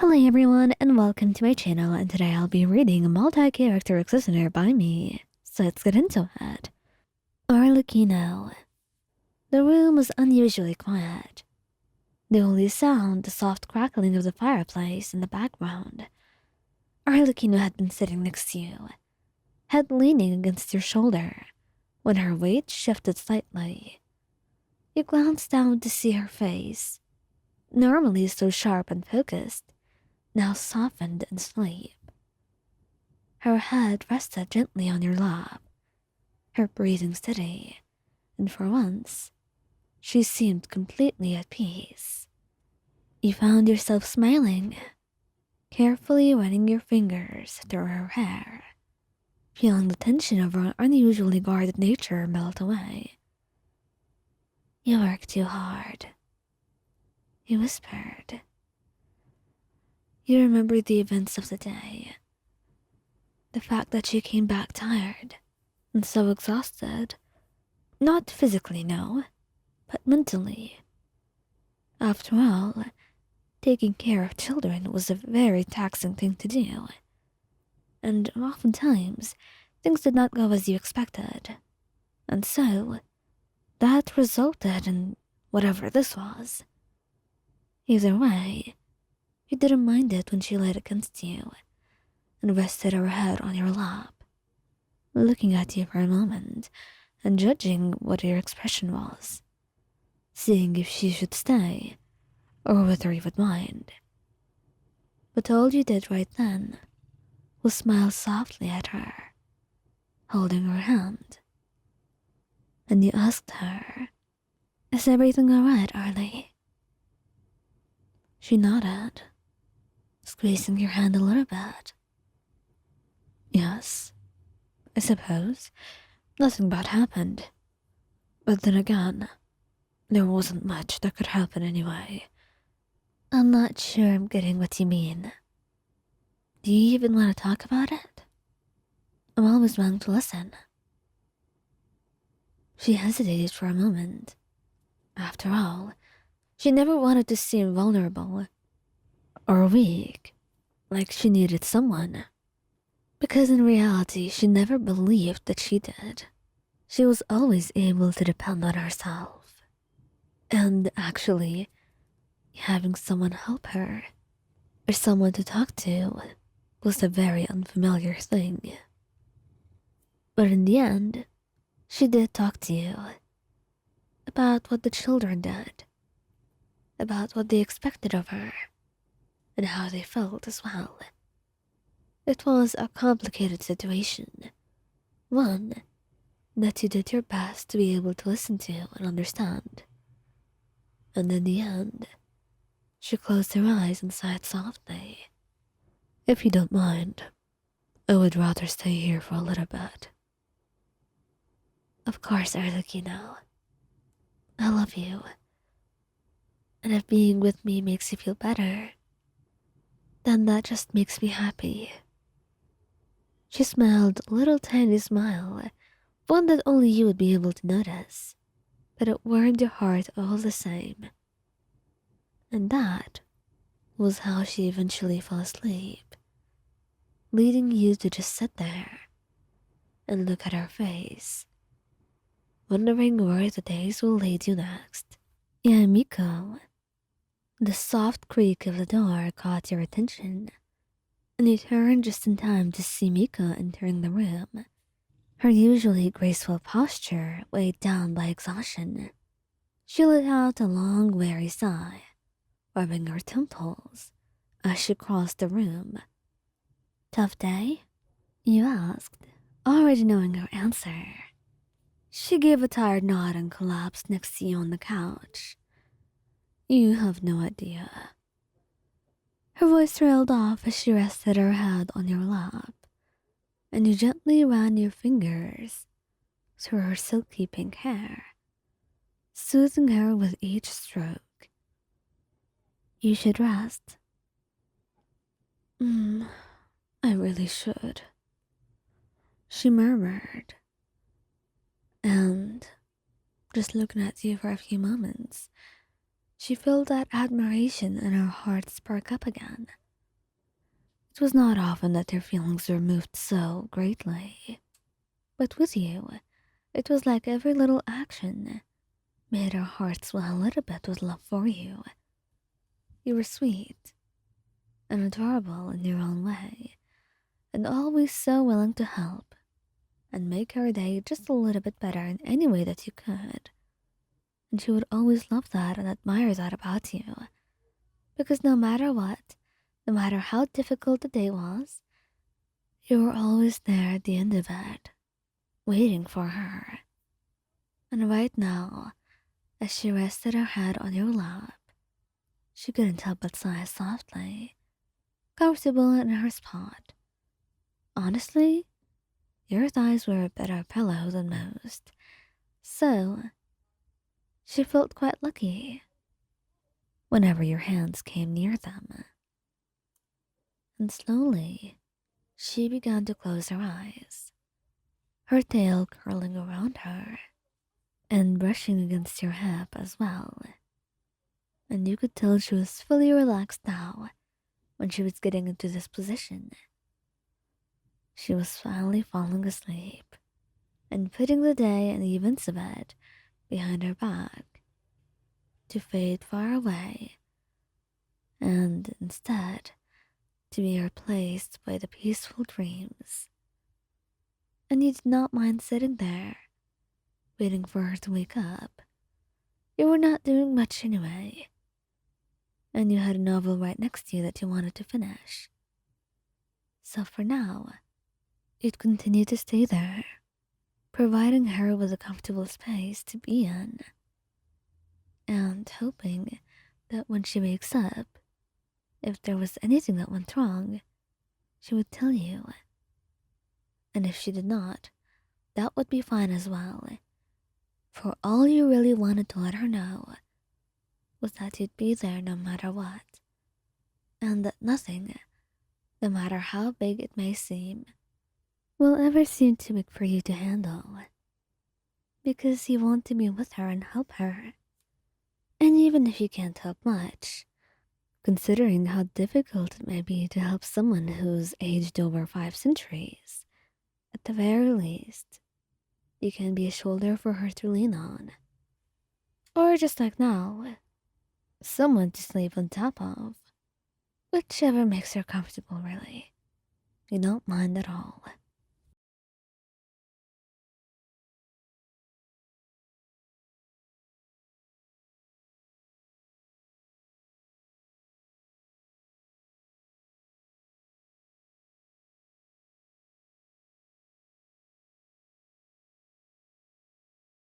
Hello everyone and welcome to my channel, and today I'll be reading a multi-character expositor by me. So let's get into it. Arlecchino. The room was unusually quiet. The only sound, the soft crackling of the fireplace in the background. Arlecchino had been sitting next to you, head leaning against your shoulder, when her weight shifted slightly. You glanced down to see her face, normally so sharp and focused, now softened in sleep. Her head rested gently on your lap, her breathing steady, and for once, she seemed completely at peace. You found yourself smiling, carefully running your fingers through her hair, feeling the tension of her unusually guarded nature melt away. "You work too hard," he whispered. You remembered the events of the day. The fact that she came back tired and so exhausted. Not physically, no, but mentally. After all, taking care of children was a very taxing thing to do. And oftentimes, things did not go as you expected. And so, that resulted in whatever this was. Either way, you didn't mind it when she laid against you and rested her head on your lap, looking at you for a moment and judging what your expression was, seeing if she should stay or whether you would mind. But all you did right then was smile softly at her, holding her hand. And you asked her, "Is everything all right, Arlie?" She nodded, squeezing your hand a little bit. "Yes, I suppose. Nothing bad happened. But then again, there wasn't much that could happen anyway." "I'm not sure I'm getting what you mean. Do you even want to talk about it?" "I'm always willing to listen." She hesitated for a moment. After all, she never wanted to seem vulnerable or weak, like she needed someone. Because in reality, she never believed that she did. She was always able to depend on herself. And actually, having someone help her, or someone to talk to, was a very unfamiliar thing. But in the end, she did talk to you. About what the children did. About what they expected of her. And how they felt as well. It was a complicated situation. One that you did your best to be able to listen to and understand. And in the end, she closed her eyes and sighed softly. "If you don't mind, I would rather stay here for a little bit." "Of course, Arlecchino. I love you. And if being with me makes you feel better, then that just makes me happy." She smiled a little tiny smile, one that only you would be able to notice, but it warmed your heart all the same. And that was how she eventually fell asleep, leading you to just sit there and look at her face, wondering where the days will lead you next. Yae Miko. The soft creak of the door caught your attention, and you turned just in time to see Miko entering the room. Her usually graceful posture weighed down by exhaustion. She let out a long, weary sigh, rubbing her temples as she crossed the room. "Tough day?" you asked, already knowing her answer. She gave a tired nod and collapsed next to you on the couch. "You have no idea." Her voice trailed off as she rested her head on your lap, and you gently ran your fingers through her silky pink hair, soothing her with each stroke. "You should rest." I really should," she murmured. And just looking at you for a few moments, she felt that admiration and her heart spark up again. It was not often that her feelings were moved so greatly. But with you, it was like every little action made her heart swell a little bit with love for you. You were sweet and adorable in your own way, and always so willing to help and make her day just a little bit better in any way that you could. And she would always love that and admire that about you. Because no matter what, no matter how difficult the day was, you were always there at the end of it, waiting for her. And right now, as she rested her head on your lap, she couldn't help but sigh softly, comfortable in her spot. Honestly, your thighs were a better pillow than most, so she felt quite lucky whenever your hands came near them. And slowly, she began to close her eyes, her tail curling around her and brushing against your hip as well. And you could tell she was fully relaxed now when she was getting into this position. She was finally falling asleep and putting the day and the events of it behind her back to fade far away and instead to be replaced by the peaceful dreams. And you did not mind sitting there, waiting for her to wake up. You were not doing much anyway, and you had a novel right next to you that you wanted to finish. So for now, you'd continue to stay there, providing her with a comfortable space to be in, and hoping that when she wakes up, if there was anything that went wrong, she would tell you. And if she did not, that would be fine as well. For all you really wanted to let her know was that you'd be there no matter what, and that nothing, no matter how big it may seem, will ever seem too big for you to handle. Because you want to be with her and help her. And even if you can't help much, considering how difficult it may be to help someone who's aged over 5 centuries, at the very least, you can be a shoulder for her to lean on. Or just like now, someone to sleep on top of. Whichever makes her comfortable, really. You don't mind at all.